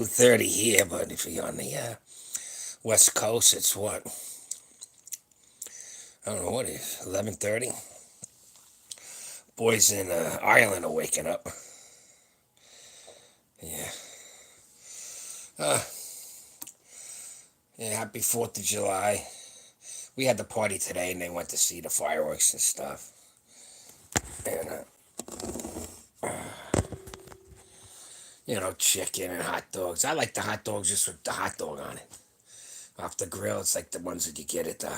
2:30 here, but if you're on the West Coast, it's what? I don't know what it is. 11:30. Boys in Ireland are waking up. Yeah. Uh, yeah. Happy 4th of July. We had the party today, and they went to see the fireworks and stuff. And chicken and hot dogs. I like the hot dogs just with the hot dog on it. Off the grill, it's like the ones that you get at the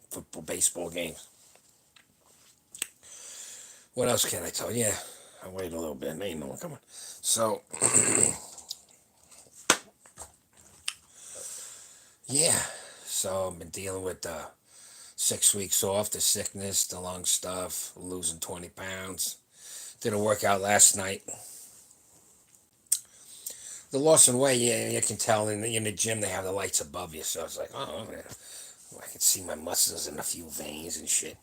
football, baseball games. What else can I tell you? Yeah, I'll wait a little bit. Ain't no one coming. So, yeah. So I've been dealing with the 6 weeks off, the sickness, the lung stuff, losing 20 pounds. Did a workout last night. The loss in weight, yeah, you can tell in the gym they have the lights above you. So I was like, oh, man. I can see my muscles and a few veins and shit.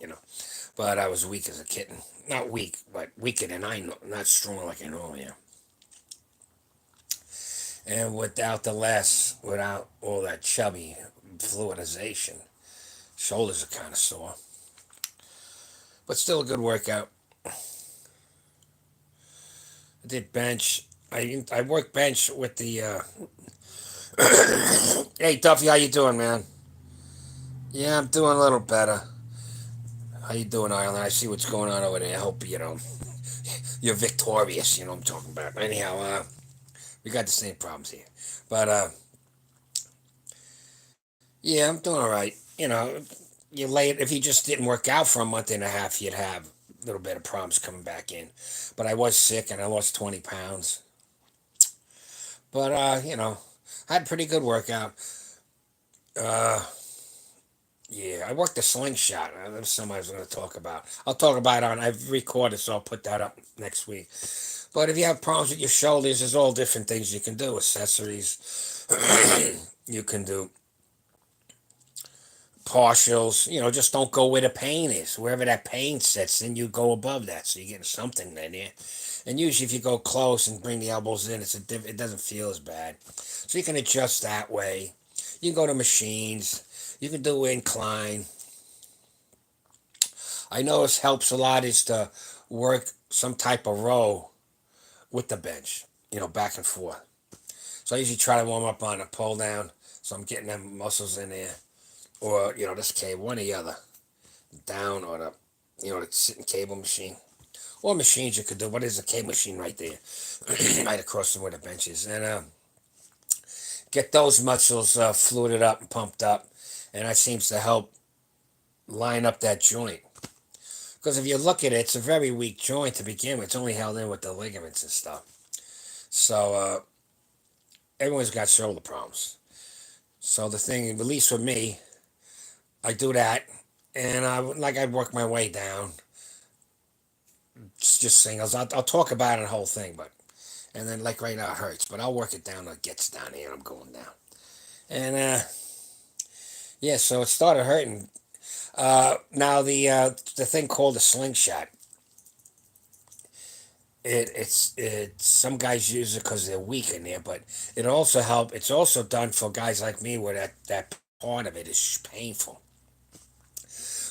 But I was weak as a kitten. Not weak, but weaker than I know. Not strong like I normally am. And without all that chubby fluidization, shoulders are kind of sore. But still a good workout. I did bench. I worked bench with the. Hey Duffy, how you doing, man? Yeah, I'm doing a little better. How you doing, Ireland? I see what's going on over there. I hope you're victorious. You know what I'm talking about. Anyhow, we got the same problems here, but yeah, I'm doing all right. You late if you just didn't work out for a month and a half, you'd have a little bit of problems coming back in. But I was sick and I lost 20 pounds. But I had a pretty good workout. Uh, yeah, I worked the slingshot. That's something I was going to talk about. I'll talk about it I've recorded, so I'll put that up next week. But if you have problems with your shoulders, there's all different things you can do. Accessories, you can do partials. Just don't go where the pain is. Wherever that pain sets, then you go above that, so you're getting something in there. And usually, if you go close and bring the elbows in, it doesn't feel as bad. So you can adjust that way. You can go to machines. You can do incline. I notice helps a lot is to work some type of row with the bench. Back and forth. So I usually try to warm up on a pull down, so I'm getting them muscles in there, or this cable, one or the other, down or the sitting cable machine, or machines you could do. What is a cable machine right there, right across from where the bench is, and get those muscles fluided up and pumped up, and that seems to help line up that joint. Because if you look at it, it's a very weak joint to begin with. It's only held in with the ligaments and stuff. So everyone's got shoulder problems. So the thing, at least for me, I do that, and I work my way down. It's just singles. I'll talk about it the whole thing, but and then like right now it hurts, but I'll work it down till it gets down here, and I'm going down. And yeah, so it started hurting. Now the thing called a slingshot. It's some guys use it because they're weak in there, but it also help. It's also done for guys like me where that part of it is painful.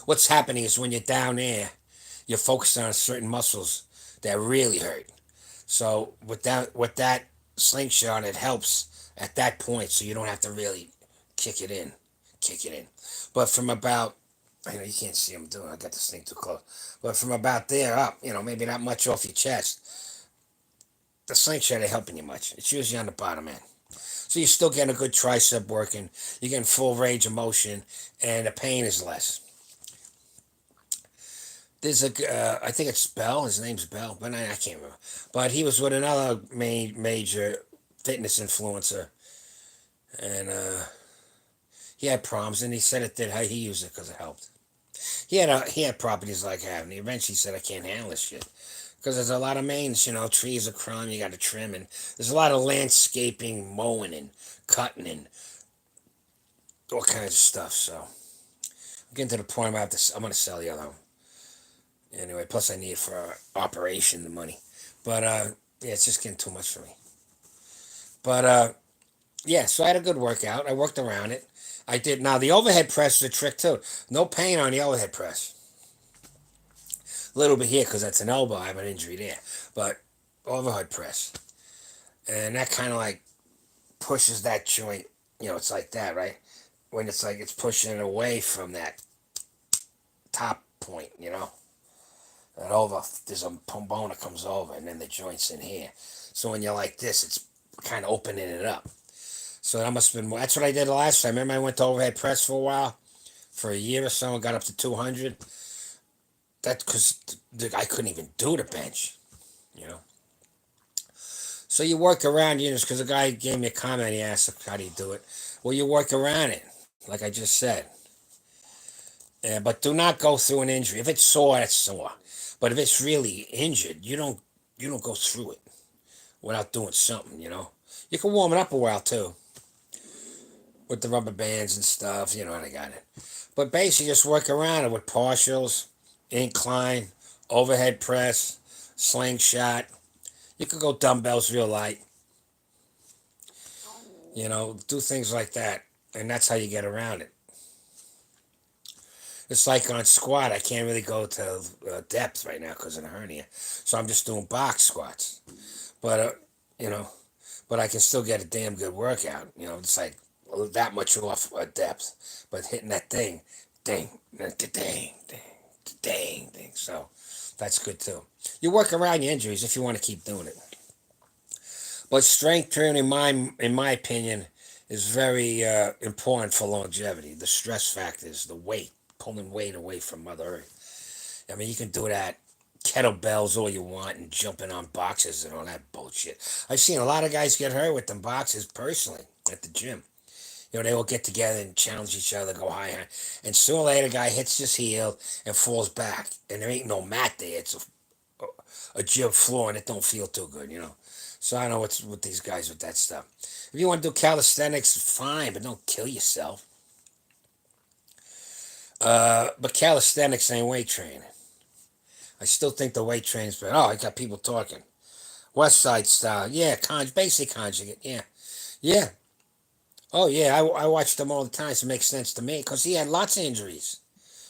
What's happening is when you're down there, you're focused on certain muscles that really hurt. So with that slingshot, it helps at that point, so you don't have to really kick it in, kick it in. But from about, I know you can't see I'm doing. I got this thing too close. But from about there up, maybe not much off your chest, the slingshot ain't helping you much. It's usually on the bottom end. So you're still getting a good tricep working. You're getting full range of motion, and the pain is less. There's I think it's Bell. His name's Bell, but I can't remember. But he was with another major fitness influencer, and he had problems, and he said it did. He used it because it helped. He had properties like having. He eventually said, "I can't handle this shit." Because there's a lot of mains, trees are crime, you got to trim, and there's a lot of landscaping, mowing, and cutting, and all kinds of stuff. So I'm getting to the point where I'm going to sell the other one. Anyway, plus I need it for operation, the money. But yeah, it's just getting too much for me. But Yeah, so I had a good workout. I worked around it. I did. Now the overhead press is a trick too. No pain on the overhead press. A little bit here because that's an elbow. I have an injury there, but overhead press, and that kind of like pushes that joint. It's like that, right? When it's like it's pushing it away from that top point. That over. There's a bone that comes over, and then the joint's in here. So when you're like this, it's kind of opening it up. So that must have been. That's what I did the last time. Remember, I went to overhead press for a while, for a year or so, and got up to 200. That's because I couldn't even do the bench. You know. So you work around, because the guy gave me a comment. He asked, "How do you do it?" Well, you work around it, like I just said. But do not go through an injury. If it's sore, it's sore. But if it's really injured, you don't go through it without doing something. You can warm it up a while too with the rubber bands and stuff. I got it. But basically, just work around it with partials, incline, overhead press, slingshot. You could go dumbbells real light. Do things like that, and that's how you get around it. It's like on squat, I can't really go to depth right now because of the hernia, so I'm just doing box squats. But you know, but I can still get a damn good workout. It's like that much off depth, but hitting that thing, ding, ding, ding, ding, ding. So that's good too. You work around your injuries if you want to keep doing it. But strength training, in my opinion, is very important for longevity. The stress factors, the weight, pulling weight away from Mother Earth. I mean, you can do that kettlebells all you want and jumping on boxes and all that bullshit. I've seen a lot of guys get hurt with them boxes personally at the gym. They all get together and challenge each other, go high, and sooner or later, the guy hits his heel and falls back, and there ain't no mat there. It's a gym floor, and it don't feel too good. So I don't know what's with these guys with that stuff. If you want to do calisthenics, fine, but don't kill yourself. But calisthenics ain't weight training. I still think the weight training's better. Oh, I got people talking. West Side style. Yeah, basic conjugate. Yeah. Yeah. Oh, yeah, I watched them all the time, so it makes sense to me because he had lots of injuries.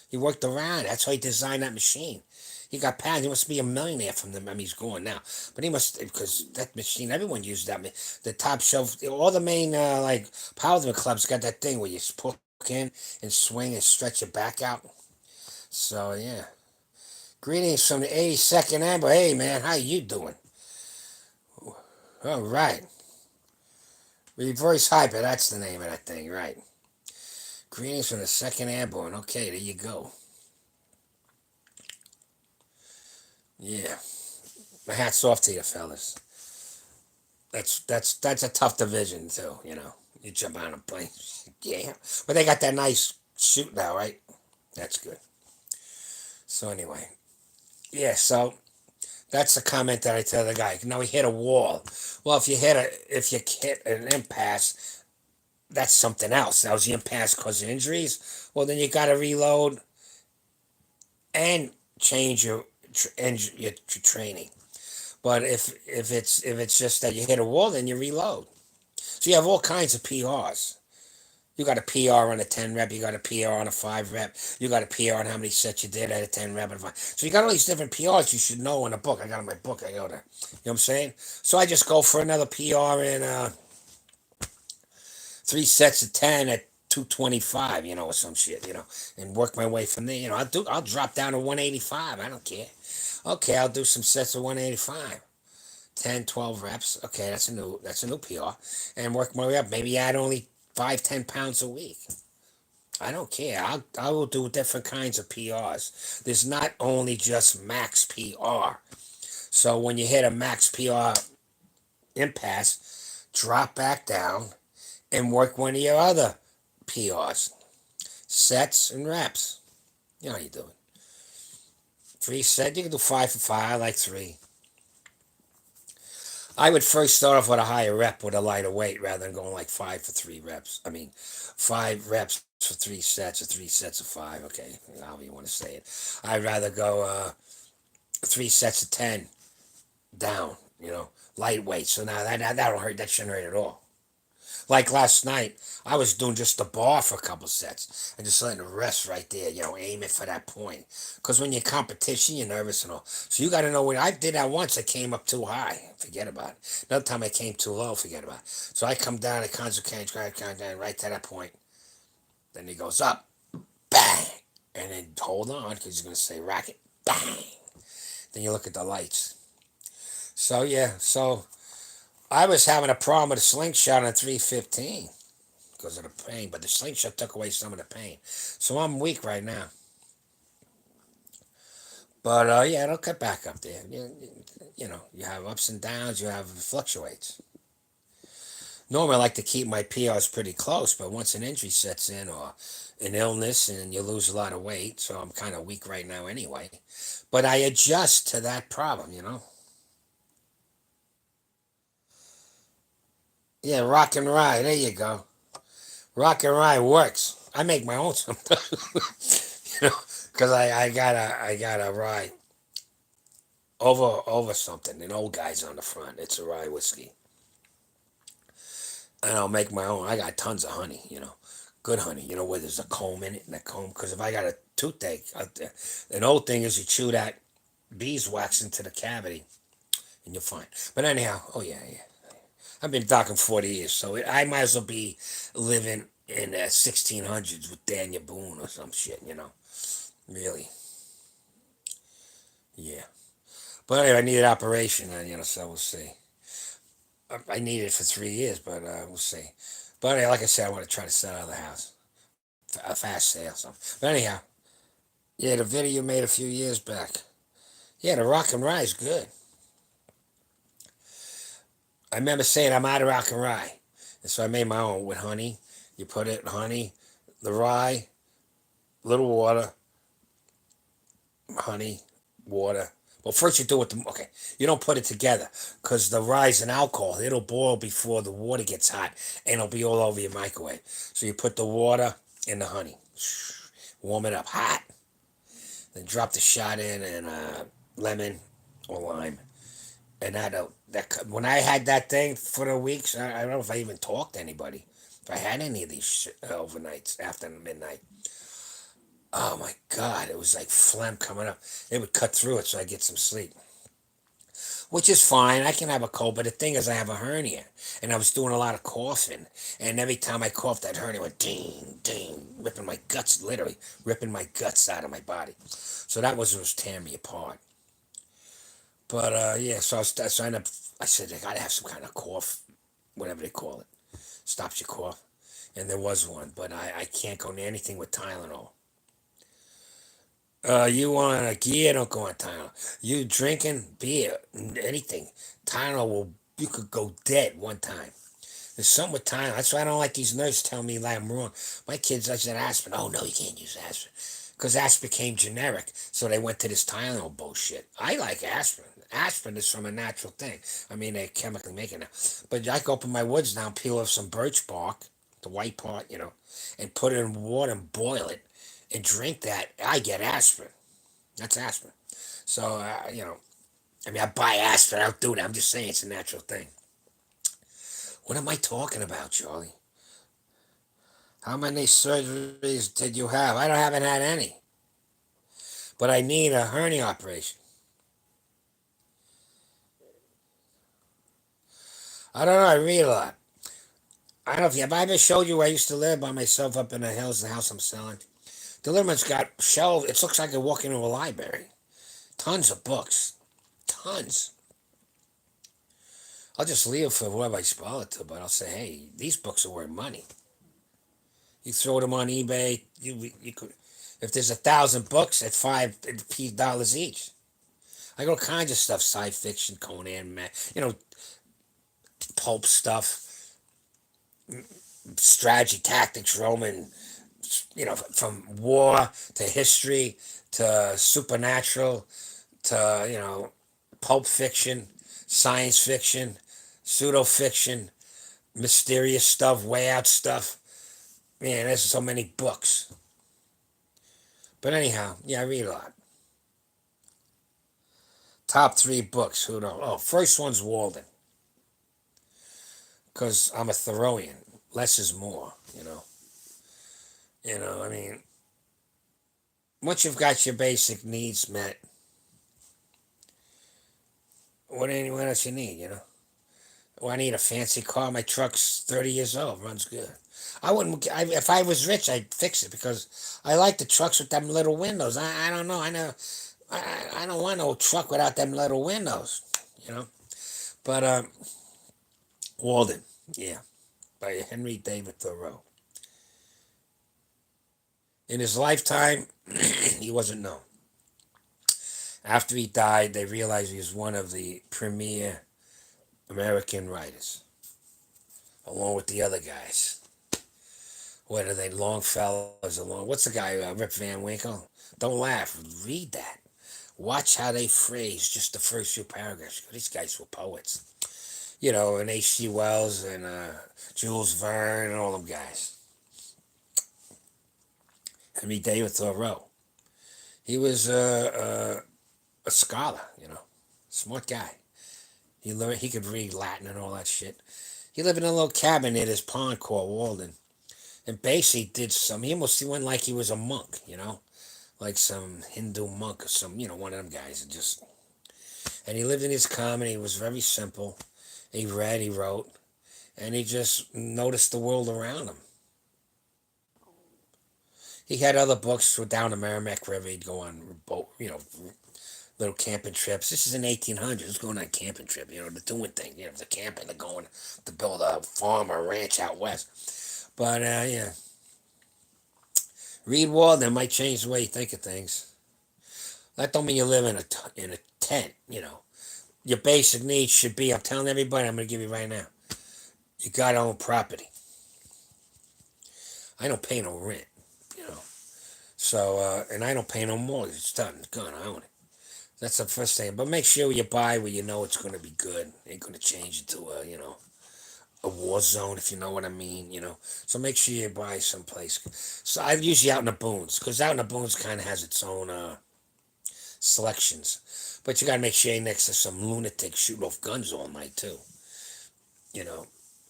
He worked around. That's why he designed that machine. He got pads. He must be a millionaire from them. I mean, he's gone now, but he must because that machine. Everyone used that. The top shelf. All the main like powerlifting clubs got that thing where you hook in and swing and stretch your back out. So yeah. Greetings from the 82nd Amber. Hey man, how you doing? All right. Reverse hyper. That's the name of that thing, right? Greetings from the second airborne. Okay, there you go. Yeah. My hat's off to you, fellas. That's a tough division too. You jump on a plane. Yeah. But they got that nice shoot now, right? That's good. So anyway. Yeah, so that's the comment that I tell the guy. Now he hit a wall. Well, if you hit an impasse, that's something else. Now is the impasse cause of injuries? Well, then you got to reload and change your training. But if it's just that you hit a wall, then you reload. So you have all kinds of PRs. You got a PR on a 10 rep. You got a PR on a 5 rep. You got a PR on how many sets you did at a 10 rep and 5. So you got all these different PRs you should know in a book. I got in my book. I go there. You know what I'm saying? So I just go for another PR in 3 sets of 10 at 225, or some shit, and work my way from there. I'll drop down to 185. I don't care. Okay, I'll do some sets of 185. 10, 12 reps. Okay, that's a new PR. And work my way up. Maybe add only 5, 10 pounds a week. I don't care. I will do different kinds of PRs. There's not only just max PR. So when you hit a max PR impasse, drop back down and work one of your other PRs. Sets and reps. You know how you do it. 3 sets. You can do 5 for 5. I like 3. I would first start off with a higher rep with a lighter weight rather than going like 5 for 3 reps. I mean, 5 reps for 3 sets or 3 sets of 5. Okay, however you want to say it. I'd rather go 3 sets of 10 down. Lightweight. So now that don't hurt. That shouldn't hurt at all. Like last night, I was doing just the bar for a couple sets and just letting it rest right there, aiming for that point. Because when you're competition, you're nervous and all. So you got to know when I did that once, I came up too high. Forget about it. Another time I came too low, forget about it. So I come down, I concentrate, count down right to that point. Then he goes up, bang. And then hold on, because he's going to say racket, bang. Then you look at the lights. So yeah, so I was having a problem with a slingshot on 315 because of the pain, but the slingshot took away some of the pain. So I'm weak right now. But yeah, it'll cut back up there. You have ups and downs, you have fluctuates. Normally, I like to keep my PRs pretty close, but once an injury sets in or an illness and you lose a lot of weight, so I'm kind of weak right now anyway. But I adjust to that problem. Yeah, rock and rye. There you go. Rock and rye works. I make my own sometimes, because I got a rye over something. An old guy's on the front. It's a rye whiskey, and I'll make my own. I got tons of honey. Good honey. Where there's a comb in it and a comb. Because if I got a toothache out there, an old thing is you chew that beeswax into the cavity and you're fine. But anyhow, oh yeah, yeah. I've been talking 40 years, so I might as well be living in the 1600s with Daniel Boone or some shit. Really, yeah. But anyway, I needed operation, and so we'll see. I needed it for 3 years, but we'll see. But anyway, like I said, I want to try to sell out of the house, a fast sale, something. But anyhow, yeah, the video you made a few years back. Yeah, the rock and rye is good. I remember saying I'm out of rock and rye, and so I made my own with honey. You put it honey, the rye, little water, honey, water. Well, first you do it. Okay, you don't put it together because the rye's an alcohol. It'll boil before the water gets hot, and it'll be all over your microwave. So you put the water in the honey, warm it up hot, then drop the shot in and lemon or lime, and that when I had that thing for the weeks, I don't know if I even talked to anybody. If I had any of these overnights after midnight. Oh my God, it was like phlegm coming up. It would cut through it so I get some sleep, which is fine. I can have a cold, but the thing is, I have a hernia, and I was doing a lot of coughing, and every time I coughed, that hernia went ding, ding, ripping my guts, literally ripping my guts out of my body. So that was tearing me apart. But yeah, so I ended up. I said I gotta have some kind of cough, whatever they call it, stops your cough, and there was one, but I can't go near anything with Tylenol. You want a gear? Don't go on Tylenol. You drinking beer, anything? Tylenol will. You could go dead one time. There's something with Tylenol. That's why I don't like these nurses telling me like I'm wrong. My kids, I said aspirin. Oh no, you can't use aspirin because aspirin became generic. So they went to this Tylenol bullshit. I like aspirin. Aspirin is from a natural thing. I mean, they chemically make it now. But I can open my woods now, peel off some birch bark, the white part, and put it in water and boil it and drink that. I get aspirin. That's aspirin. So, I mean, I buy aspirin. I don't do that. I'm just saying it's a natural thing. What am I talking about, Charlie? How many surgeries did you have? I don't haven't had any, but I need a hernia operation. I don't know. I read a lot. I don't know if have I ever showed you where I used to live by myself up in the hills, the house I'm selling. The living room's got shelves. It looks like I walk into a library. Tons of books. Tons. I'll just leave it for whoever I spell it to, but I'll say, hey, these books are worth money. You throw them on eBay. You could, if there's 1,000 books at $5 each. I got all kinds of stuff, sci fiction, Conan, pulp stuff, strategy, tactics, Roman, from war to history to supernatural to, pulp fiction, science fiction, pseudo fiction, mysterious stuff, way out stuff. Man, there's so many books. But anyhow, yeah, I read a lot. Top three books. Who knows? Oh, first one's Walden. because I'm a Thoreauian. Less is more, you know. I mean, once you've got your basic needs met, what else you need, Well, I need a fancy car. My truck's 30 years old, runs good. If I was rich, I'd fix it because I like the trucks with them little windows. I don't know. I don't want no truck without them little windows, you know. But Walden, yeah, by Henry David Thoreau. In his lifetime, he wasn't known. After he died, they realized he was one of the premier American writers, along with the other guys. What are they, Longfellows, along? What's the guy, Rip Van Winkle? Don't laugh. Read that. Watch how they phrase just the first few paragraphs. These guys were poets. And H.G. Wells and Jules Verne and all them guys. Henry David Thoreau. He was a scholar, smart guy. He could read Latin and all that shit. He lived in a little cabin near this pond called Walden. And basically he went like he was a monk, like some Hindu monk or one of them guys. And he lived in his common. He was very simple. He read, he wrote, and he just noticed the world around him. He had other books down the Merrimack River. He'd go on boat, little camping trips. This is in 1800s. Going on a camping trip, they're doing things. The camping, they're going to build a farm or a ranch out west. But, yeah. Read Walden might change the way you think of things. That don't mean you live in a tent, Your basic needs should be, I'm telling everybody, I'm going to give you right now. You got to own property. I don't pay no rent, So, and I don't pay no mortgage. It's done. It's gone. I own it. That's the first thing. But make sure you buy where you know it's going to be good. Ain't going to change into a war zone, if you know what I mean, So make sure you buy someplace. So I usually out in the boons, because out in the boons kind of has its own selections. But you got to make sure you're next to some lunatic shooting off guns all night, too.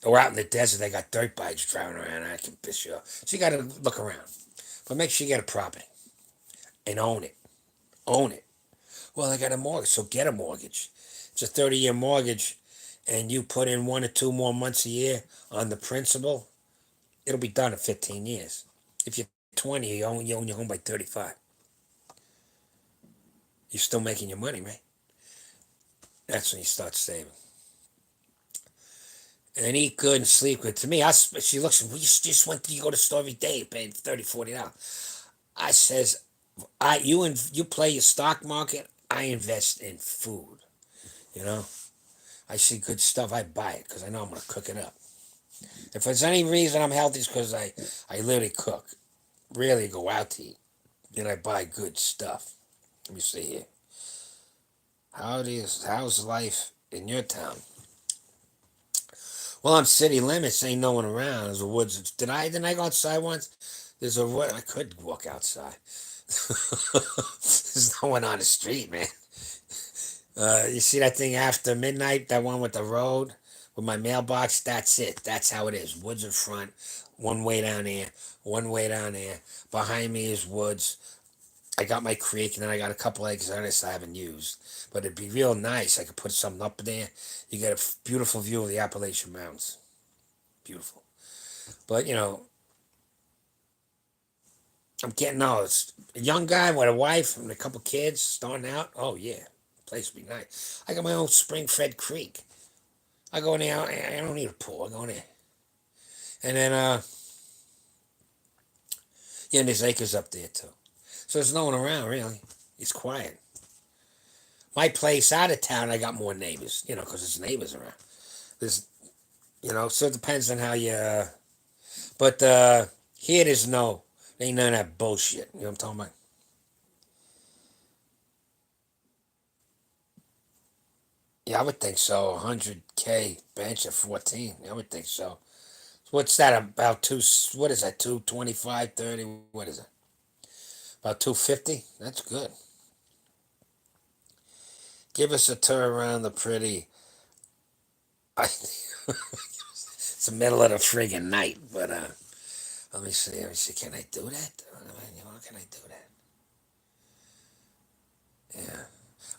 Or out in the desert, they got dirt bikes driving around. I can piss you off. So you got to look around. But make sure you get a property and own it. Own it. Well, I got a mortgage, so get a mortgage. It's a 30-year mortgage, and you put in 1 or 2 more months a year on the principal, it'll be done in 15 years. If you're 20, you own your home by 35. You're still making your money, right? That's when you start saving. And eat good and sleep good. To me, she looks, you go to the store every day, paying $30, $40. I says, you play your stock market, I invest in food, I see good stuff, I buy it because I know I'm going to cook it up. If there's any reason I'm healthy, it's because I literally cook. Rarely go out to eat. And I buy good stuff. Let me see here. How's life in your town? Well, I'm city limits. Ain't no one around. There's a woods. Didn't I go outside once? There's a wood. I could walk outside. There's no one on the street, man. You see that thing after midnight? That one with the road? With my mailbox? That's it. That's how it is. Woods in front. One way down there. One way down there. Behind me is woods. I got my creek, and then I got a couple acres on this I haven't used. But it'd be real nice. I could put something up there. You get a beautiful view of the Appalachian Mountains. Beautiful. But, I'm getting old. A young guy with a wife and a couple kids starting out. Oh, yeah. Place would be nice. I got my own spring-fed creek. I go in there. I don't need a pool. I go in there. And then, yeah, and there's acres up there, too. So there's no one around, really. It's quiet. My place out of town, I got more neighbors, because there's neighbors around. There's, so it depends on how you, but here there's ain't none of that bullshit. You know what I'm talking about? Yeah, I would think so. 100K bench at 14. I would think so. What's that about what is that, 225, 30? What is it? About 250? That's good. Give us a tour around the pretty. I, It's the middle of the friggin' night, but let me see. Let me see. Can I do that? Can I do that? Yeah.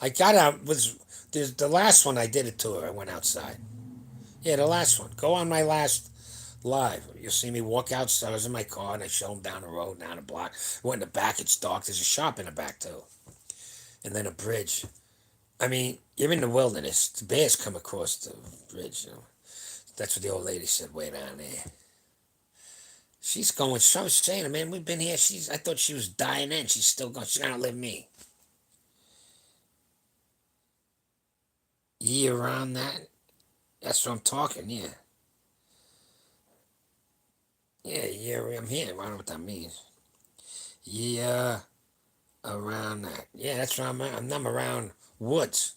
I got out. Was there's the last one I did it to her. I went outside. Yeah, the last one. Go on my last live. You'll see me walk outside. I was in my car and I show them down the road, down the block. I went in the back. It's dark. There's a shop in the back too, and then a bridge. I mean, you're in the wilderness. The bears come across the bridge. That's what the old lady said way down there. She's going. So I was saying, man, we've been here. I thought she was dying then. She's still going. She's gonna live me. Year around that. That's what I'm talking. Yeah, yeah. Year I'm here. I don't know what that means. Yeah, around that. Yeah, that's where I'm at. I'm around woods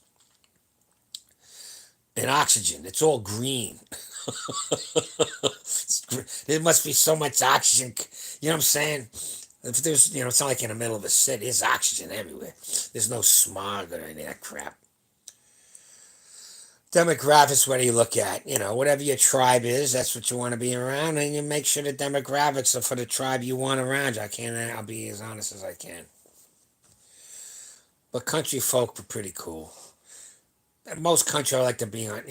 and oxygen. It's all green. There must be so much oxygen. You know what I'm saying? If there's, it's not like in the middle of a city. There's oxygen everywhere. There's no smog or any of that crap. Demographics, what do you look at? Whatever your tribe is, that's what you want to be around, and you make sure the demographics are for the tribe you want around you. I'll be as honest as I can. But country folk are pretty cool. Most country I like to be on,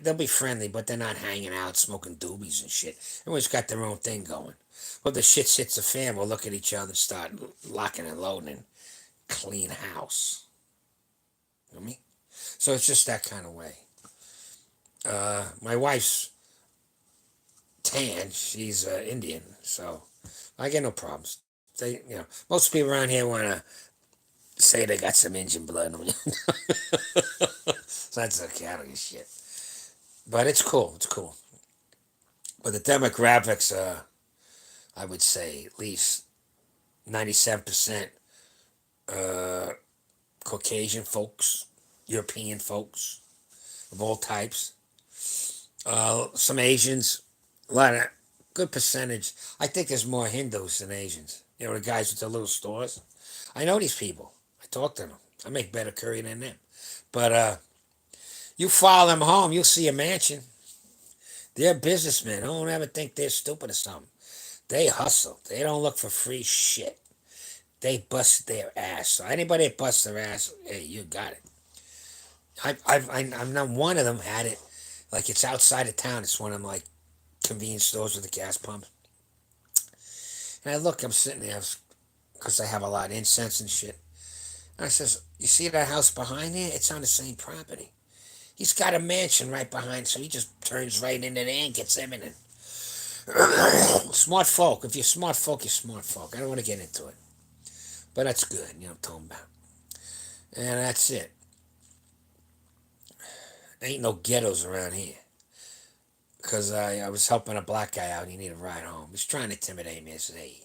they'll be friendly, but they're not hanging out smoking doobies and shit. Everyone's got their own thing going. Well, the shit hits the fan, we'll look at each other and start locking and loading and clean house. You know what I mean? So it's just that kind of way. My wife's tan. She's Indian, so I get no problems. Most people around here want to say they got some Indian blood on you. So that's okay. I don't give a shit. But it's cool. It's cool. But the demographics, I would say at least 97% uh, Caucasian folks, European folks of all types, some Asians, a lot of good percentage. I think there's more Hindus than Asians. The guys with the little stores. I know these people. I talk to them. I make better curry than them. But you follow them home, you'll see a mansion. They're businessmen. Don't ever think they're stupid or something. They hustle. They don't look for free shit. They bust their ass. So anybody that busts their ass, hey, you got it. I've known one of them had it. Like it's outside of town. It's one of them like convenience stores with a gas pump. And I look, I'm sitting there because I have a lot of incense and shit. And I says, you see that house behind there? It's on the same property. He's got a mansion right behind, so he just turns right into there and gets everything. Smart folk. If you're smart folk, you're smart folk. I don't want to get into it. But that's good, I'm talking about. And that's it. There ain't no ghettos around here. Because I was helping a black guy out and he needed a ride home. He's trying to intimidate me. I said, hey,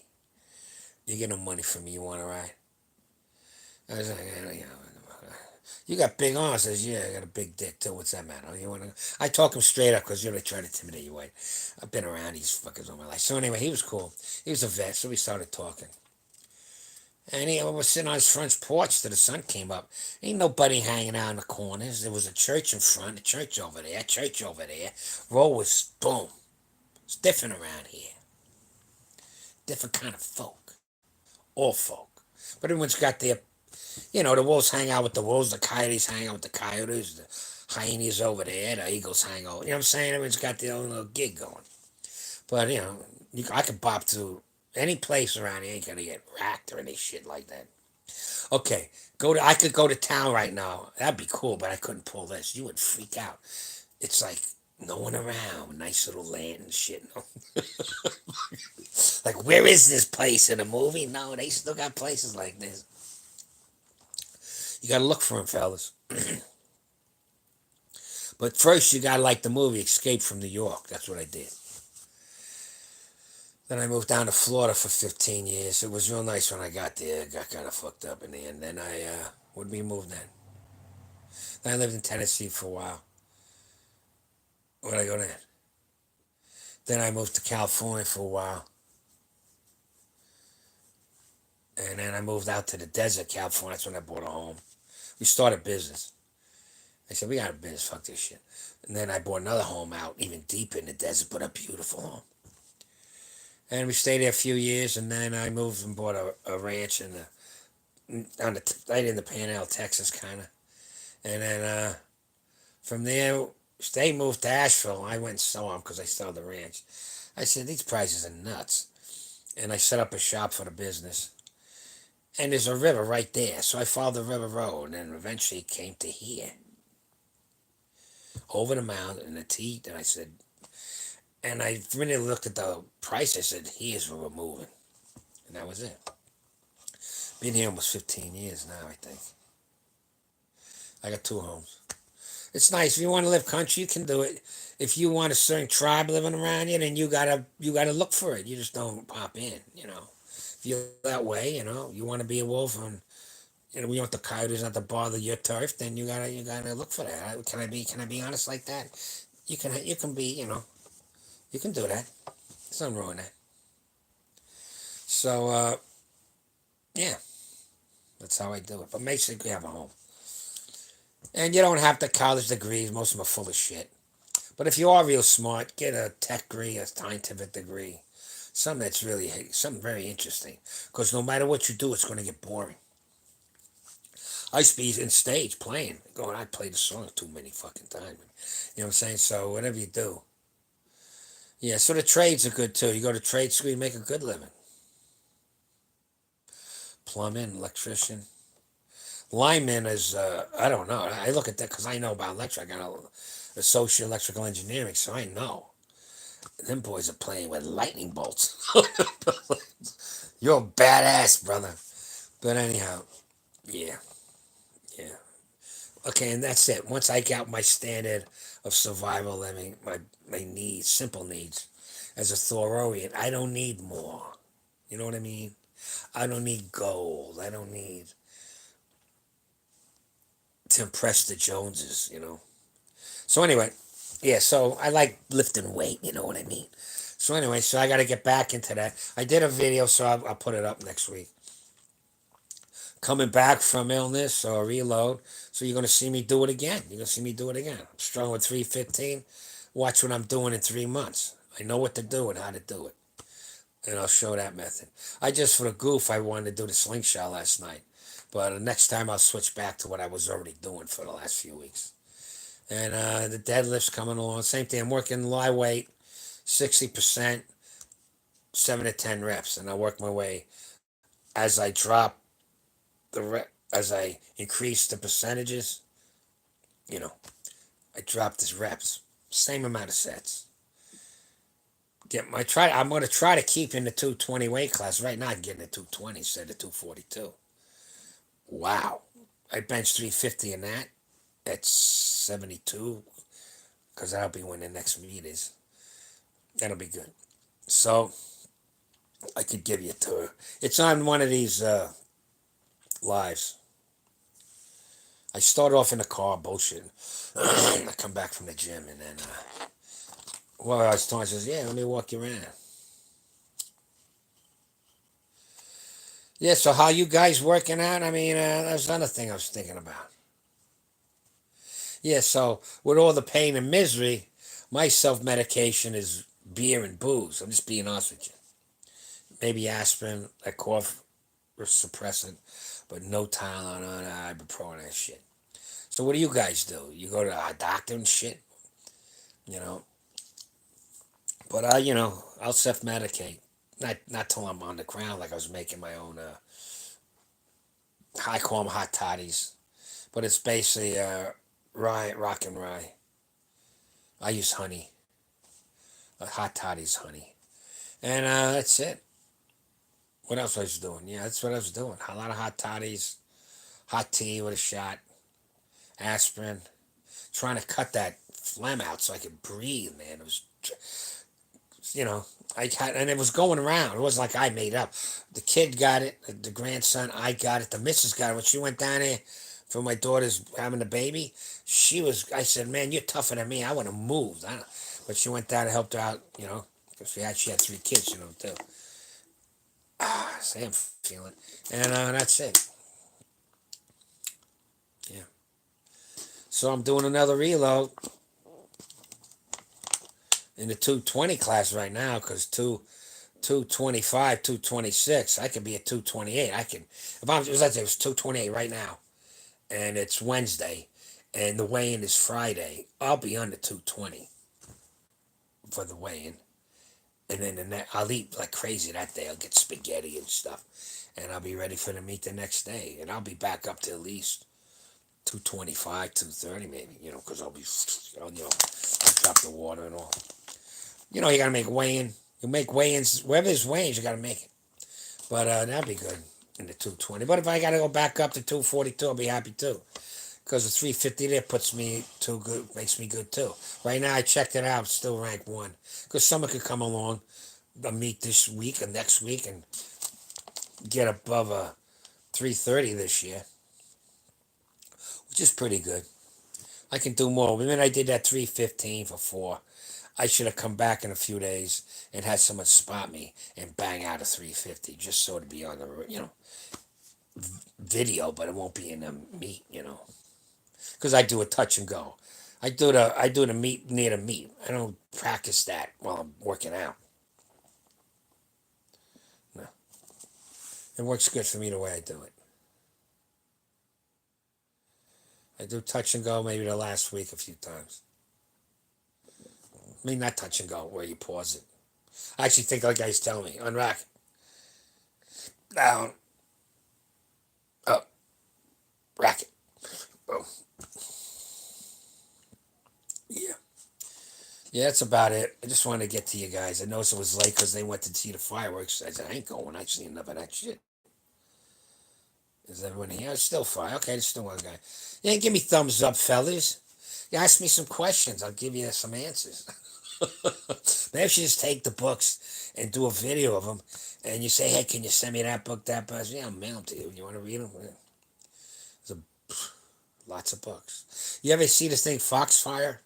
you get no money from me, you want a ride? I was like, you got big arms. I says, yeah, I got a big dick too. What's that matter? You want to? I talk him straight up because they try to intimidate you. White. I've been around these fuckers all my life. So anyway, he was cool. He was a vet, so we started talking. And he was sitting on his front porch till the sun came up. Ain't nobody hanging out in the corners. There was a church in front, a church over there, church over there. Road was boom. It's different around here. Different kind of folk. All folk. But everyone's got their, the wolves hang out with the wolves, the coyotes hang out with the coyotes, the hyenas over there, the eagles hang out. You know what I'm saying? Everyone's got their own little gig going. But, I could bop to any place around here, ain't gonna get racked or any shit like that. Okay, I could go to town right now. That'd be cool, but I couldn't pull this. You would freak out. It's like no one around, nice little land and shit. No. Like, where is this place in a movie? No, they still got places like this. You gotta look for them, fellas. But first, you gotta like the movie Escape from New York. That's what I did. Then I moved down to Florida for 15 years. It was real nice when I got there. I got kind of fucked up in the end. Then would we move then? Then I lived in Tennessee for a while. Where'd I go then? Then I moved to California for a while. And then I moved out to the desert, California. That's when I bought a home. We started business. I said, we got a business, fuck this shit. And then I bought another home out even deeper in the desert, but a beautiful home. And we stayed there a few years, and then I moved and bought a ranch right in the Panhandle, Texas, kind of. And then from there, they moved to Asheville. I went and saw them because I saw the ranch. I said, these prices are nuts. And I set up a shop for the business. And there's a river right there. So I followed the river road and eventually came to here, over the mountain and the teat. And I said, and I really looked at the price. I said, here's where we're moving. And that was it. Been here almost 15 years now, I think. I got two homes. It's nice. If you want to live country, you can do it. If you want a certain tribe living around you, then you gotta look for it. You just don't pop in, you know. If you're that way, you know, you want to be a wolf and we want the coyotes not to bother your turf, then you gotta look for that. Can I be honest like that? You can be, you can do that. There's nothing wrong with that. So yeah, that's how I do it. But make sure you have a home. And you don't have the college degrees. Most of them are full of shit. But if you are real smart, get a tech degree, a scientific degree, something very interesting. Because no matter what you do, it's going to get boring. I used to be in stage playing, going, I played the song too many fucking times. You know what I'm saying? So whatever you do. Yeah, so the trades are good too. You go to trade school, you make a good living. Plumbing, electrician. Lineman is, I don't know. I look at that because I know about electric. I got a associate electrical engineering, so I know. Them boys are playing with lightning bolts. You're a badass, brother. But anyhow, yeah, yeah. Okay, and that's it. Once I got my standard of survival living, my needs, simple needs, as a Thoreauian, I don't need more. You know what I mean? I don't need gold. I don't need to impress the Joneses, So anyway, yeah, so I like lifting weight, you know what I mean? So anyway, so I got to get back into that. I did a video, so I'll put it up next week. Coming back from illness or reload, so you're gonna see me do it again. You're gonna see me do it again. I'm strong with 315. Watch what I'm doing in 3 months. I know what to do and how to do it, and I'll show that method. I just for the goof, I wanted to do the slingshot last night, but next time I'll switch back to what I was already doing for the last few weeks. And the deadlift's coming along. Same thing. I'm working live weight, 60%, 7 to 10 reps, and I work my way as I drop as I increase the percentages. You know, I drop these reps, same amount of sets. I'm gonna try to keep in the 220 weight class. Right now, I'm getting the 220 instead of 242. Wow, I bench 350 in that. That's 72 because that'll be when the next meet is. That'll be good. So I could give you a tour. It's on one of these lives. I start off in the car bullshitting. I come back from the gym and then, well, I was talking, says, yeah, let me walk you around. Yeah, so how you guys working out? I mean, that's another thing I was thinking about. Yeah, so with all the pain and misery, my self medication is beer and booze. I'm just being honest with you. Maybe aspirin, like cough suppressant, but no Tylenol, no ibuprofen, that shit. So what do you guys do? You go to a doctor and shit, you know? But I'll self medicate. Not till I'm on the ground, like I was making my own. I call them hot toddies, but it's basically rye, rock and rye. I use honey. Hot toddies, honey, and that's it. What else was I doing? Yeah, that's what I was doing. A lot of hot toddies, hot tea with a shot, aspirin, trying to cut that phlegm out so I could breathe. Man, it was, you know, and it was going around. It wasn't like I made it up. The kid got it, the grandson. I got it. The missus got it. When she went down there for my daughter's having the baby, she was. I said, "Man, you're tougher than me. I would have moved." But she went down and helped her out. Because she had 3 kids. Too. Same feeling, and that's it. Yeah. So I'm doing another reload in the 220 class right now because 225, 226. I could be at 228. I can, if I'm, let's say it was 228 right now, and it's Wednesday, and the weigh-in is Friday. I'll be under 220 for the weigh-in, and then I'll eat like crazy that day. I'll get spaghetti and stuff, and I'll be ready for the meet the next day, and I'll be back up to at least 225, 230 maybe. Because I'll be, I'll drop the water and all. You gotta make weigh-in. You make weigh-ins wherever there's weigh-ins, you gotta make it. But that'd be good in the 220. But if I got to go back up to 242, I'll be happy too. Because the 350 there puts me too good, makes me good too. Right now, I checked it out, still rank one. Because someone could come along, meet this week or next week and get above a 330 this year, which is pretty good. I can do more. When I did that 315 for four, I should have come back in a few days and had someone spot me and bang out a 350 just so to be on the video, but it won't be in the meet. Because I do a touch and go. I do the meet near the meet. I don't practice that while I'm working out. No, it works good for me the way I do it. I do touch and go maybe the last week a few times. I mean, not touch and go where you pause it. I actually think like guys tell me unrack, down, up, racket. Boom. Yeah. Yeah, that's about it. I just wanted to get to you guys. I noticed it was late because they went to see the fireworks. I said, I ain't going. I ain't seen enough of that shit. Is everyone here? It's still fire. Okay, there's still one guy. Yeah, give me thumbs up, fellas. You ask me some questions. I'll give you some answers. Maybe I should just take the books and do a video of them. And you say, hey, can you send me that book, that book? Yeah, I'll mail them to you. You want to read them? Yeah. There's lots of books. You ever see this thing, Foxfire?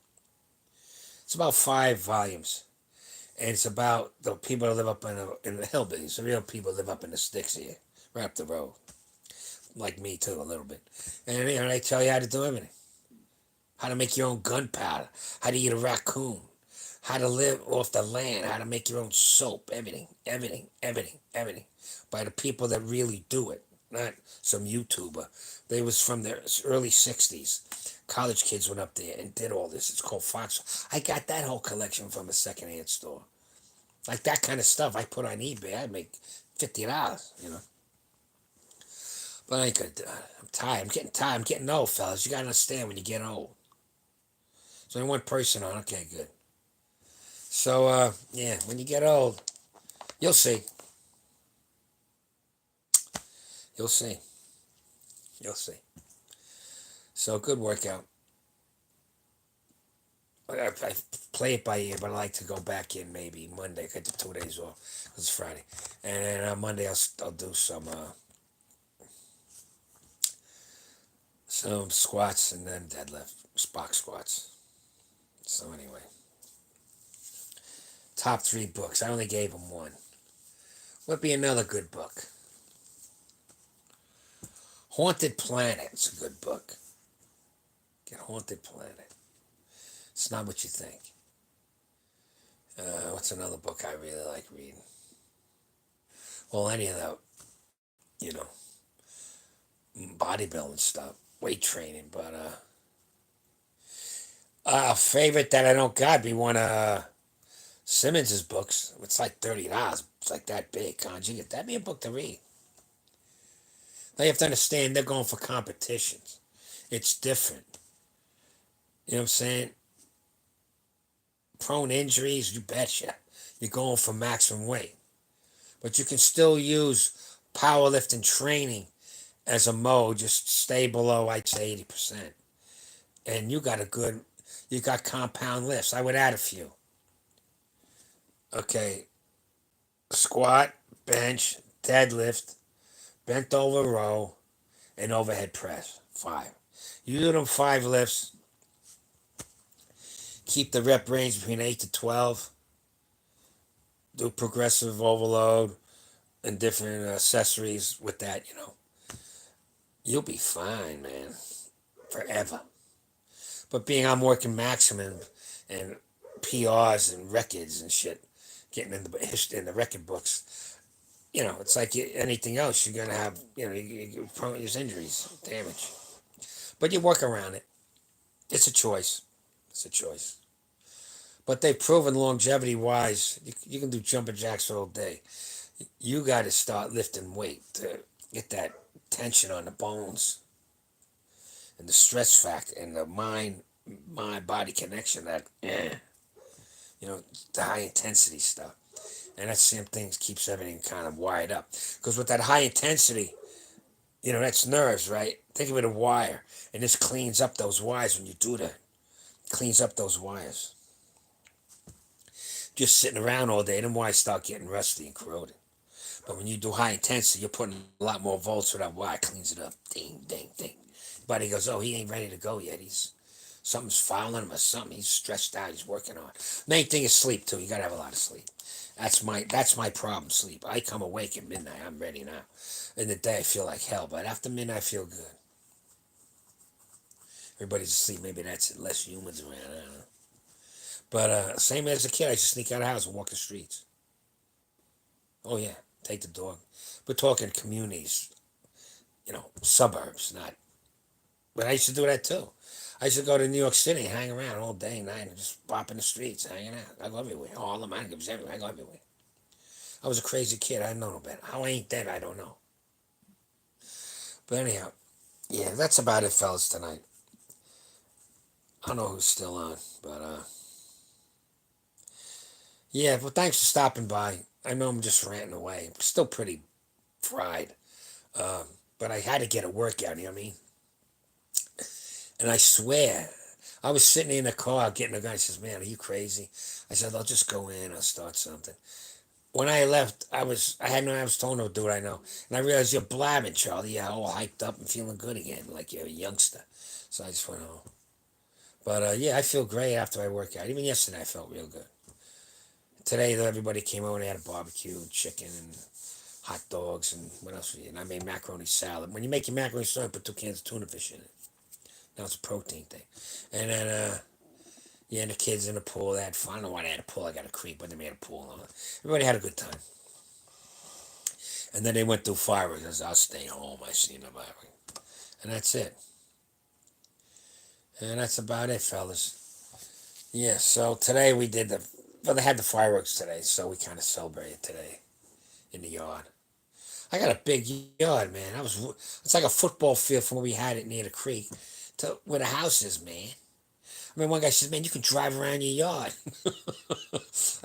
It's about 5 volumes. And it's about the people that live up in the hillbillies. The real people live up in the sticks here, right up the road. Like me, too, a little bit. And they tell you how to do everything. How to make your own gunpowder. How to eat a raccoon. How to live off the land. How to make your own soap. Everything, everything, everything, everything. By the people that really do it. Not some YouTuber. They was from the early 60s. College kids went up there and did all this. It's called Fox. I got that whole collection from a secondhand store. Like that kind of stuff I put on eBay. I make $50. But I ain't gonna do it. I'm tired. I'm getting tired. I'm getting old, fellas. You gotta understand when you get old. There's only one person on. Okay, good. So, yeah, when you get old, you'll see. You'll see. You'll see. So, good workout. I play it by ear, but I like to go back in maybe Monday. I did 2 days off because it's Friday. And then on Monday, I'll do some squats and then deadlift, box squats. So, anyway. Top 3 books. I only gave him one. Would be another good book. Haunted Planet. It's a good book. Get Haunted Planet. It's not what you think. What's another book I really like reading? Well, any of that, you know, bodybuilding stuff, weight training. But a favorite that I don't got be one of Simmons's books. It's like $30. It's like that big. Conjugate. That'd be a book to read. Now you have to understand they're going for competitions. It's different. You know what I'm saying? Prone injuries, you betcha. You're going for maximum weight. But you can still use powerlifting training as a mode, just stay below, I'd say 80%. And you got compound lifts. I would add a few. Okay, squat, bench, deadlift, bent over row, and overhead press. 5. You do them 5 lifts. Keep the rep range between 8 to 12. Do progressive overload and different accessories with that. You'll be fine, man. Forever. But being I'm working maximum and PRs and records and shit, getting in the history in the record books, it's like anything else. You're gonna have, you're prone to injuries, damage. But you work around it. It's a choice. It's a choice. But they've proven longevity wise, you can do jumping jacks all day. You got to start lifting weight to get that tension on the bones and the stress factor and the mind body connection, that the high intensity stuff. And that same thing keeps everything kind of wired up. Because with that high intensity, that's nerves, right? Think of it a wire. And this cleans up those wires when you do that. Cleans up those wires. Just sitting around all day, them wires start getting rusty and corroded. But when you do high intensity, you're putting a lot more volts with that wire, cleans it up. Ding, ding, ding. Body goes, oh, he ain't ready to go yet. Something's fouling him or something. He's stressed out. He's working on. Main thing is sleep too. You gotta have a lot of sleep. That's my problem. Sleep. I come awake at midnight. I'm ready now. In the day, I feel like hell, but after midnight, I feel good. Everybody's asleep. Maybe that's it. Less humans around. I don't know. But same as a kid, I used to sneak out of the house and walk the streets. Oh yeah, take the dog. We're talking communities, suburbs, not. But I used to do that too. I used to go to New York City, hang around all day and night, and just bop in the streets, hanging out. I go everywhere. Harlem, I go everywhere. I go everywhere. I was a crazy kid. I didn't know no better. How I ain't dead, I don't know. But anyhow, yeah, that's about it, fellas, tonight. I don't know who's still on, but yeah. Well, thanks for stopping by. I know I'm just ranting away. I'm still pretty fried, um, but I had to get a workout. You know what I mean? And I swear, I was sitting in the car getting a guy. He says, "Man, are you crazy?" I said, "I'll just go in. I'll start something." When I left, I was told no, dude, I know. And I realized you're blabbing, Charlie. You're all hyped up and feeling good again, like you're a youngster. So I just went home. But yeah, I feel great after I work out. Even yesterday, I felt real good. Today, though, everybody came over. They had a barbecue, chicken, and hot dogs, and what else? And I made macaroni salad. When you make your macaroni salad, put 2 cans of tuna fish in it. Now it's a protein thing. And then, yeah, and the kids in the pool. They had fun. I don't know why they had a pool. I got a creep, but they made a pool on it. Everybody had a good time. And then they went through fireworks. I'll stay home. I seen the fireworks. And that's it. And that's about it, fellas. Yeah, so today we did they had the fireworks today, so we kind of celebrated today in the yard. I got a big yard, man. It's like a football field from where we had it near the creek to where the house is, man. I mean, one guy says, man, you can drive around your yard.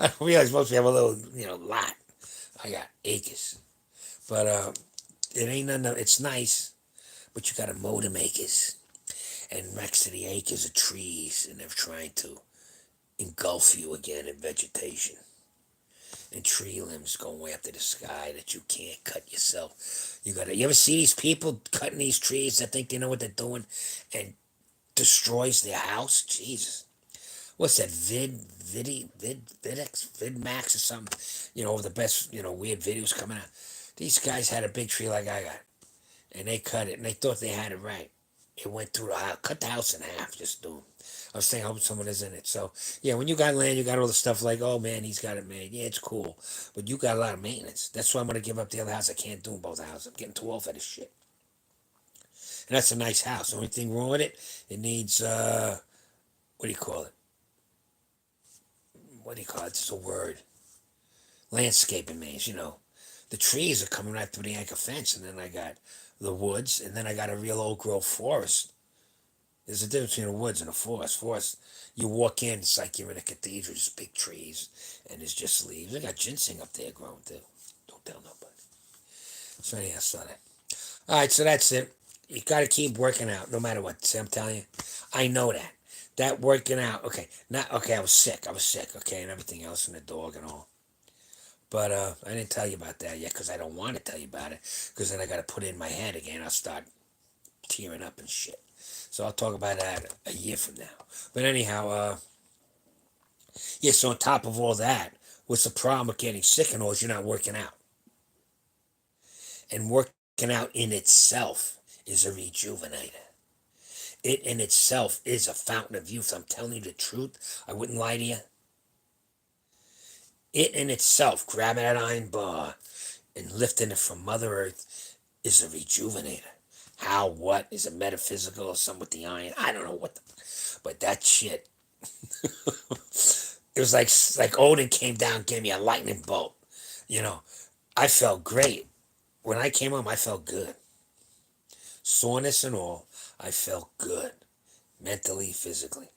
I don't realize most people have a little, lot. I got acres. But it ain't nothing, it's nice, but you got to mow them acres. And next to the acres of trees, and they're trying to engulf you again in vegetation. And tree limbs going way up to the sky that you can't cut yourself. You ever see these people cutting these trees that think they know what they're doing and destroys their house? Jesus. What's that, Vidmax or something? The best, weird videos coming out. These guys had a big tree like I got, and they cut it, and they thought they had it right. It went through the house, cut the house in half, just do. I was thinking, I hope someone is in it. So, yeah, when you got land, you got all the stuff like, oh man, he's got it made. Yeah, it's cool. But you got a lot of maintenance. That's why I'm going to give up the other house. I can't do both houses. I'm getting too old for this shit. And that's a nice house. The only thing wrong with it, it needs, what do you call it? What do you call it? It's a word. Landscaping means, the trees are coming right through the anchor fence, and then I got the woods, and then I got a real old growth forest. There's a difference between a woods and a forest. Forest, you walk in, it's like you're in a cathedral, just big trees, and there's just leaves. I got ginseng up there growing too. Don't tell nobody. So anyhow, so that. All right, so that's it. You got to keep working out, no matter what. See, I'm telling you, I know that. That working out, okay, not okay. I was sick. Okay, and everything else, and the dog and all. But I didn't tell you about that yet because I don't want to tell you about it because then I got to put it in my head again. I'll start tearing up and shit. So I'll talk about that a year from now. But anyhow, yeah, so on top of all that, what's the problem with getting sick and all is you're not working out. And working out in itself is a rejuvenator. It in itself is a fountain of youth. I'm telling you the truth. I wouldn't lie to you. It in itself, grabbing that iron bar and lifting it from Mother Earth, is a rejuvenator. How, what, is it metaphysical or something with the iron? I don't know what the, but that shit, it was like Odin came down, gave me a lightning bolt. You know, I felt great. When I came home, I felt good. Soreness and all, I felt good. Mentally, physically.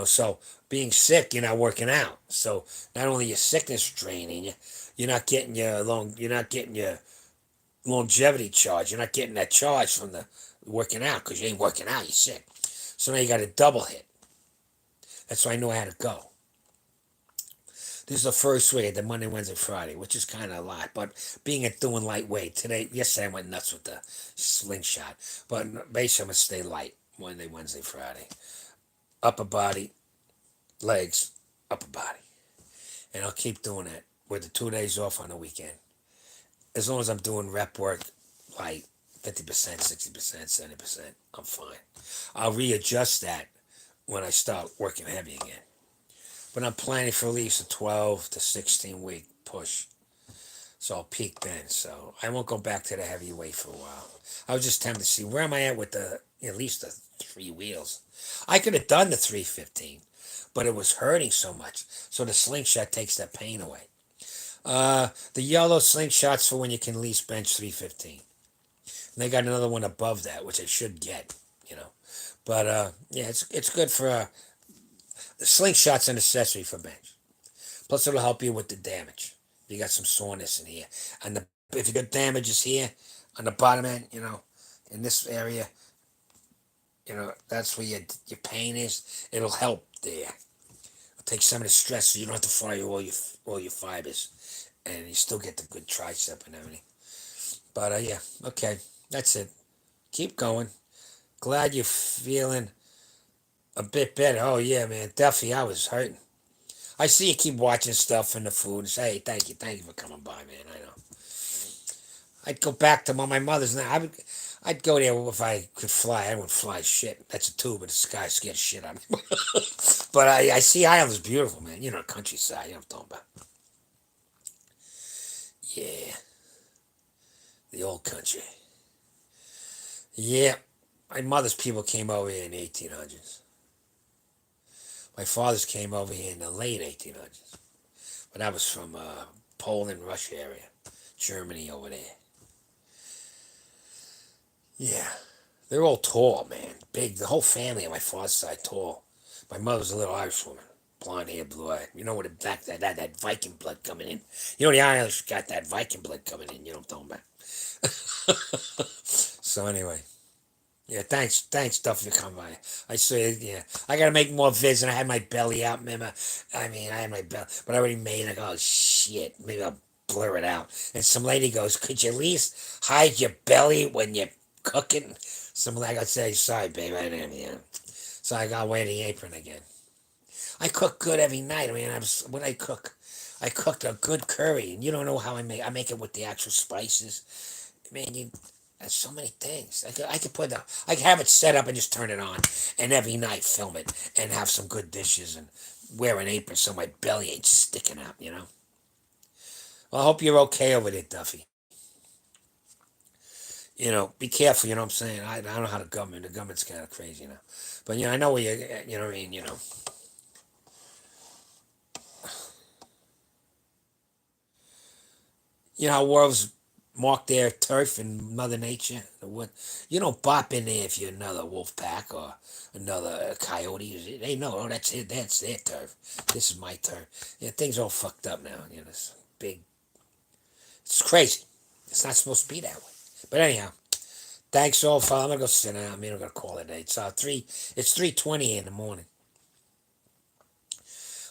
So being sick, you're not working out. So not only your sickness draining you, you're not getting your longevity charge. You're not getting that charge from the working out because you ain't working out. You're sick. So now you got a double hit. That's why I knew I had to go. This is the first week, the Monday, Wednesday, Friday, which is kind of a lot. But being at doing lightweight yesterday I went nuts with the slingshot. But basically, I'm gonna stay light Monday, Wednesday, Friday. Upper body, legs, upper body, and I'll keep doing that with the 2 days off on the weekend. As long as I'm doing rep work, like 50%, 60%, 70%, I'm fine. I'll readjust that when I start working heavy again. But I'm planning for at least a 12 to 16 week push. So I'll peak then. So I won't go back to the heavyweight for a while. I was just tempted to see where am I at with at least the 3 wheels. I could have done the 315, but it was hurting so much. So the slingshot takes that pain away. The yellow slingshots for when you can least bench 315. And they got another one above that, which I should get. But yeah, it's good for the slingshot's a necessity for bench. Plus, it'll help you with the damage. You got some soreness in here, and if you got damages here on the bottom end, in this area, that's where your pain is. It'll help there. It'll take some of the stress, so you don't have to fire all your fibers, and you still get the good tricep and everything. But yeah, okay, that's it. Keep going. Glad you're feeling a bit better. Oh yeah, man, definitely. I was hurting. I see you keep watching stuff in the food and say, hey, thank you for coming by, man. I know. I'd go back to my mother's now. I'd go there if I could fly. I wouldn't fly shit. That's a tube, but the sky scares shit out of me. But I see Ireland's beautiful, man. Countryside. You know what I'm talking about. Yeah, the old country. Yeah, my mother's people came over here in the 1800s. My father's came over here in the late 1800s. But that was from Poland, Russia area. Germany over there. Yeah. They're all tall, man. Big. The whole family on my father's side tall. My mother's a little Irish woman. Blonde hair, blue eye. With the back that Viking blood coming in. The Irish got that Viking blood coming in. You know what I'm talking about. So anyway. Yeah, thanks, Duffy, for coming by. I say, yeah, I gotta make more vids, and I had my belly out. Remember, I had my belly, but I already made it. Oh shit, maybe I'll blur it out. And some lady goes, "Could you at least hide your belly when you're cooking?" Some lady, I say, "Sorry, babe, I didn't." So I got to wear the apron again. I cook good every night. When I cook, I cooked a good curry, and you don't know how I make. I make it with the actual spices. Man, there's so many things. I could have it set up and just turn it on, and every night film it and have some good dishes and wear an apron so my belly ain't sticking out. Well, I hope you're okay over there, Duffy. Be careful. You know what I'm saying? I don't know how the government's kind of crazy. But I know where you know what I mean. How wolves mark their turf in Mother Nature. The wood. You don't bop in there if you're another wolf pack or another coyote. They know, oh, that's it. That's their turf. This is my turf. Yeah, things all fucked up now. This big. It's crazy. It's not supposed to be that way. But anyhow, thanks all for. I'm gonna go sit down. I'm gonna call it 8. So It's 3:20 in the morning.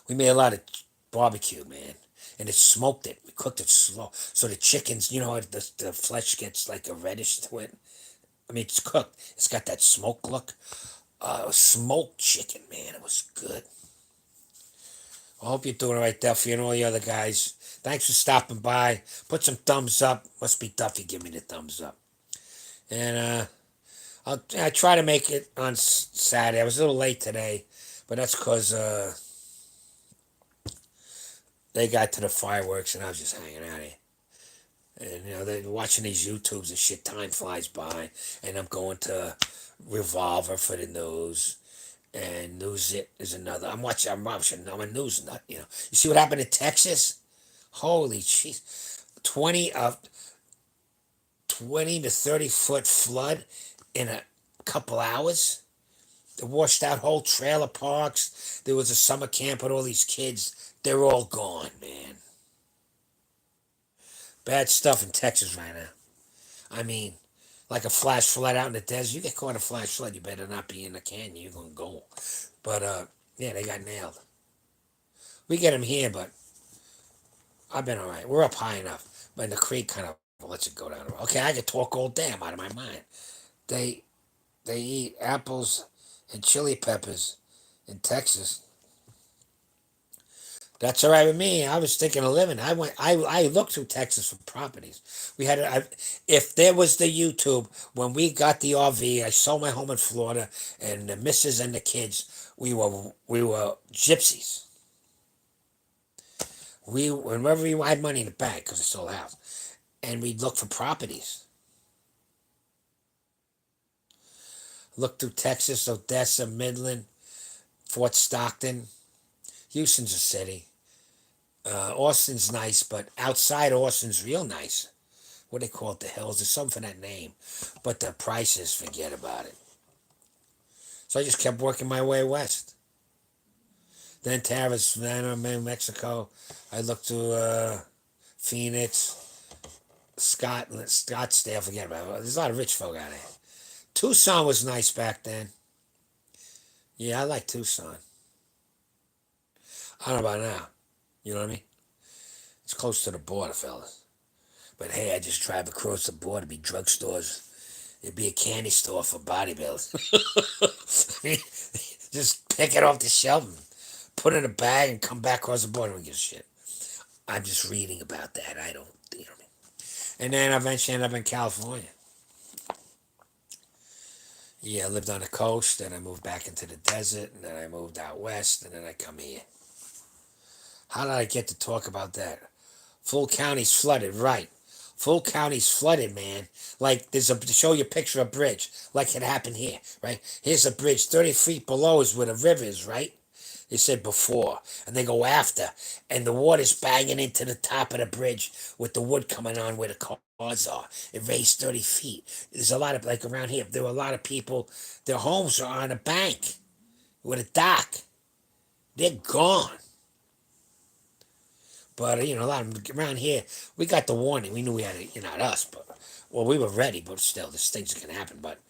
We made a lot of barbecue, man, and it smoked it. We cooked it slow, so the chickens, the flesh gets like a reddish to it. It's cooked. It's got that smoke look. Smoked chicken, man. It was good. I hope you're doing all right, Duffy, and all the other guys. Thanks for stopping by. Put some thumbs up. Must be Duffy. Give me the thumbs up. And I try to make it on Saturday. I was a little late today, but that's because they got to the fireworks and I was just hanging out here. And they're watching these YouTubes and shit. Time flies by, and I'm going to Revolver for the news, and News It is another. I'm watching. I'm a news nut. You see what happened in Texas? Holy jeez, 20 to 30 foot flood in a couple hours. They washed out whole trailer parks. There was a summer camp with all these kids. They're all gone, man. Bad stuff in Texas right now. I mean, like a flash flood out in the desert. You get caught in a flash flood, you better not be in the canyon. You're gonna go. But yeah, they got nailed. We get them here, but I've been all right. We're up high enough, but the creek kind of lets it go down the road. Okay, I could talk all day. I'm out of my mind. They they eat apples and chili peppers in Texas. That's all right with me. I was thinking of living. I looked through Texas for properties. If there was the YouTube when we got the RV, I sold my home in Florida, and the missus and the kids, we were gypsies. Whenever we had money in the bank because it's sold a house, and we'd look for properties. Look through Texas, Odessa, Midland, Fort Stockton. Houston's a city. Austin's nice, but outside Austin's real nice. What they call it, the hills. There's something for that name, but the prices, forget about it. So I just kept working my way west. Then Taras, then I'm in Mexico. I looked to Phoenix, Scotland, Scottsdale. Forget about it. There's a lot of rich folk out there. Tucson was nice back then. Yeah, I like Tucson. I don't know about now. You know what I mean? It's close to the border, fellas. But hey, I just drive across the border, be drugstores. It'd be a candy store for bodybuilders. Just pick it off the shelf and put it in a bag and come back across the border and give a shit. I'm just reading about that. I don't, you know what I mean? And then I eventually ended up in California. Yeah, I lived on the coast, then I moved back into the desert, and then I moved out west, and then I come here. How did I get to talk about that? Full county's flooded, right? Full county's flooded, man. Like there's to show you a picture of a bridge, like it happened here, right? Here's a bridge, 30 feet below is where the river is, right? They said before, and they go after, and the water's banging into the top of the bridge with the wood coming on where the cars are. It raised 30 feet. There's a lot of, like around here, there were a lot of people, their homes are on a bank with a dock. They're gone. But a lot of them around here, we got the warning. We knew we had it, not us, but well, we were ready. But still, there's things that can happen. But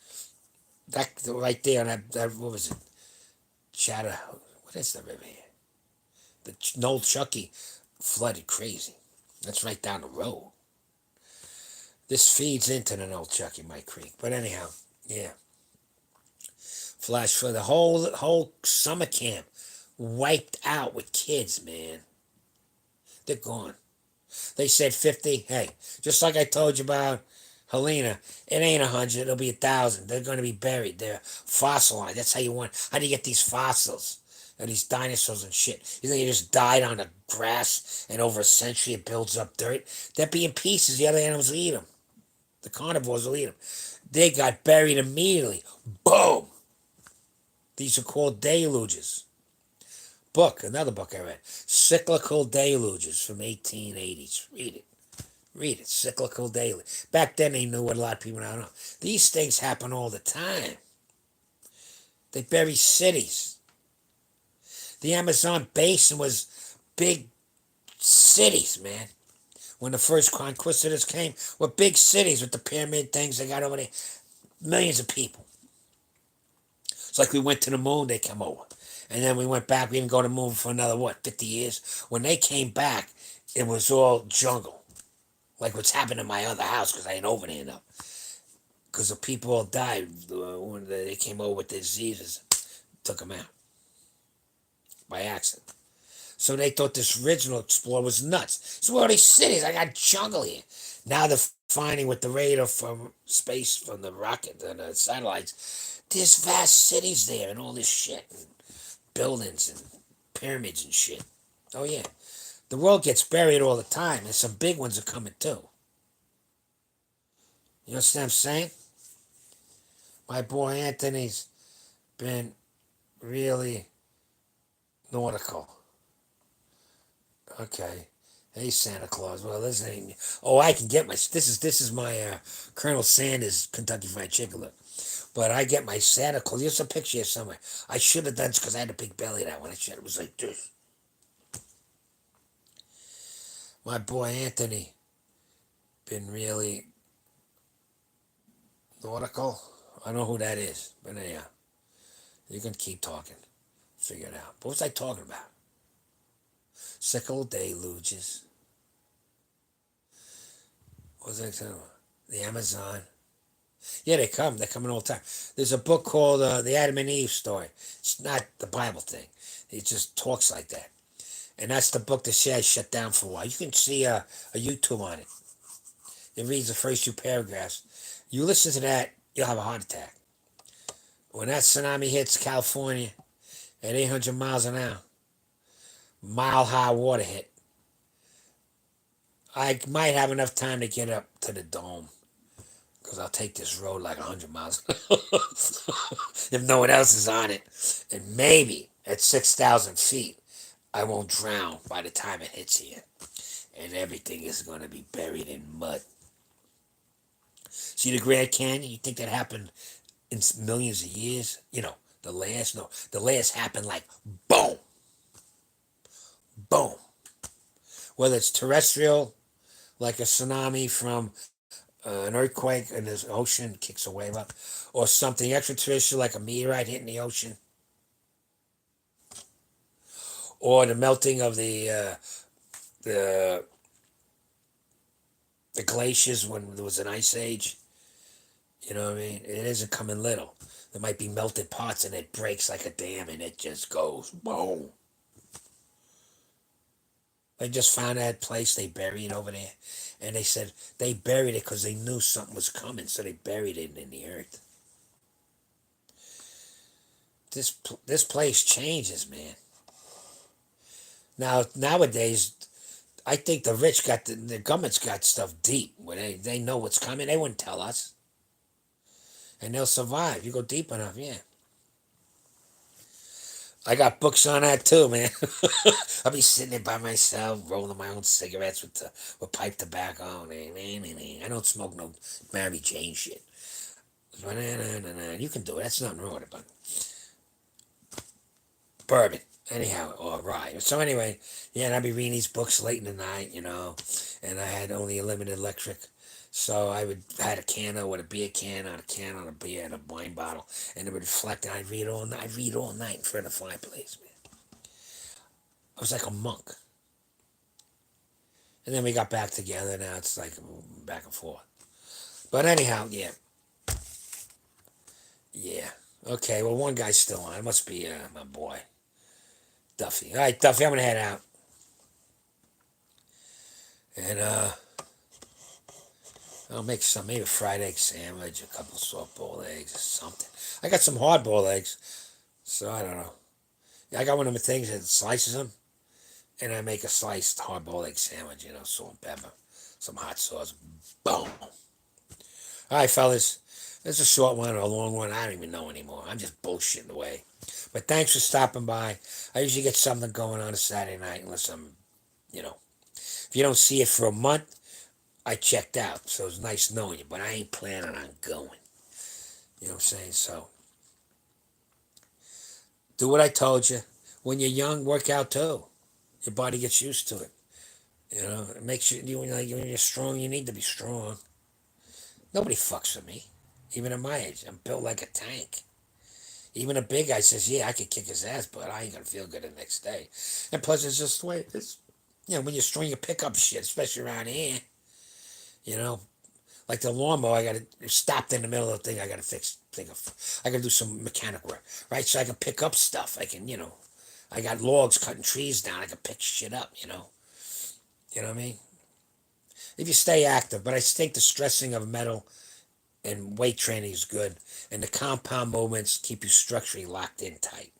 that right there, on that what was it? Chatter. What is the river here? The Noel Chucky flooded crazy. That's right down the road. This feeds into the Noel Chucky, Mike Creek. But anyhow, yeah. Flash for the whole summer camp wiped out with kids, man. They're gone. They said 50. Hey, just like I told you about Helena, it ain't 100. It'll be 1,000. They're going to be buried. They're fossilized. That's how you want. How do you get these fossils? These dinosaurs and shit. You think they just died on the grass and over a century it builds up dirt? They'd be in pieces. The other animals will eat them. The carnivores will eat them. They got buried immediately. Boom! These are called deluges. Another book I read. Cyclical Deluges from 1880s. Read it. Cyclical Deluge. Back then they knew what a lot of people now know. These things happen all the time. They bury cities. The Amazon basin was big cities, man. When the first conquistadors came, were big cities with the pyramid things they got over there. Millions of people. It's like we went to the moon, they came over. And then we went back. We didn't go to the moon for another, 50 years? When they came back, it was all jungle. Like what's happened in my other house because I ain't over there enough. Because the people all died when they came over with the diseases. Took them out. By accident. So they thought this original explorer was nuts. So where are these cities? I got jungle here. Now they're finding with the radar from space, from the rocket and the satellites, there's vast cities there and all this shit, and buildings and pyramids and shit. Oh yeah, the world gets buried all the time, and some big ones are coming too. You know what I'm saying? My boy Anthony's been really nautical. Okay. Hey Santa Claus. Well, this ain't. Oh, I can get my. This is my Colonel Sanders Kentucky Fried Chicken look. But I get my Santa Claus. There's a picture here somewhere. I should have done because I had a big belly that one. I should. It was like this. My boy Anthony been really nautical. I don't know who that is, but anyhow, you can keep talking. Figure it out. What was I talking about? Cyclical Deluges. What was I talking about? The Amazon. Yeah, they come. They're coming all the time. There's a book called The Adam and Eve Story. It's not the Bible thing. It just talks like that. And that's the book that I shut down for a while. You can see a YouTube on it. It reads the first few paragraphs. You listen to that, you'll have a heart attack. When that tsunami hits California at 800 miles an hour, mile high water hit, I might have enough time to get up to the dome because I'll take this road like 100 miles if no one else is on it. And maybe at 6,000 feet, I won't drown by the time it hits here. And everything is going to be buried in mud. See the Grand Canyon? You think that happened in millions of years? You know, the last? No. The last happened like boom, boom. Whether it's terrestrial, like a tsunami from an earthquake in the ocean kicks a wave up, or something extraterrestrial like a meteorite hitting the ocean, or the melting of the the glaciers when there was an ice age. You know what I mean? It isn't coming little. There might be melted parts and it breaks like a dam and it just goes boom. They just found that place they buried over there, and they said they buried it because they knew something was coming, so they buried it in the earth. This place changes, man. Now nowadays, I think the rich got the government's got stuff deep where they know what's coming. They wouldn't tell us, and they'll survive. You go deep enough, yeah. I got books on that too, man. I'll be sitting there by myself, rolling my own cigarettes with pipe tobacco. I don't smoke no Mary Jane shit. You can do it. That's nothing wrong with it, but bourbon, anyhow, or rye. So anyway, yeah, and I'd be reading these books late in the night, and I had only a limited electric. So I would had a can with a beer can on a can on a beer and a wine bottle, and it would reflect. And I'd read all night. I'd read all night in front of the fireplace, man. I was like a monk. And then we got back together. Now it's like back and forth. But anyhow, yeah, yeah. Okay, well, one guy's still on. It must be my boy Duffy. All right, Duffy, I'm gonna head out, and I'll make some maybe a fried egg sandwich, a couple of softball eggs, or something. I got some hardball eggs, so I don't know. Yeah, I got one of the things that slices them, and I make a sliced hard-boiled egg sandwich, salt and pepper, some hot sauce. Boom. All right, fellas. This is a short one or a long one. I don't even know anymore. I'm just bullshitting away. But thanks for stopping by. I usually get something going on a Saturday night unless if you don't see it for a month, I checked out. So it's nice knowing you, but I ain't planning on going. You know what I'm saying? So do what I told you. When you're young, work out too. Your body gets used to it. It makes when you're strong, you need to be strong. Nobody fucks with me, even at my age. I'm built like a tank. Even a big guy says, "Yeah, I could kick his ass, but I ain't gonna feel good the next day." And plus, it's just the way it's. When you're strong, you pick up shit, especially around here. You know, like the lawnmower, I got to stopped in the middle of the thing. I got to fix. I got to do some mechanic work, right? So I can pick up stuff. I can. I got logs cutting trees down. I can pick shit up, you know. You know what I mean? If you stay active, but I think the stressing of metal and weight training is good, and the compound movements keep you structurally locked in tight.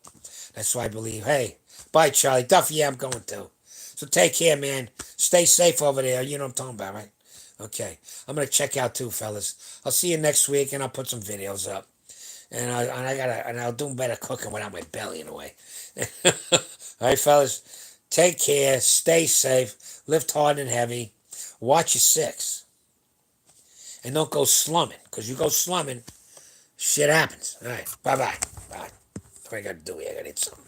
That's why I believe. Hey, bye, Charlie Duffy. Yeah, I'm going to. So take care, man. Stay safe over there. You know what I'm talking about, right? Okay, I'm gonna check out too, fellas. I'll see you next week, and I'll put some videos up. And I'll do better cooking without my belly in the way. All right, fellas. Take care. Stay safe. Lift hard and heavy. Watch your six. And don't go slumming, because you go slumming, shit happens. All right. Bye bye. Bye. What I got to do here? I got to eat something.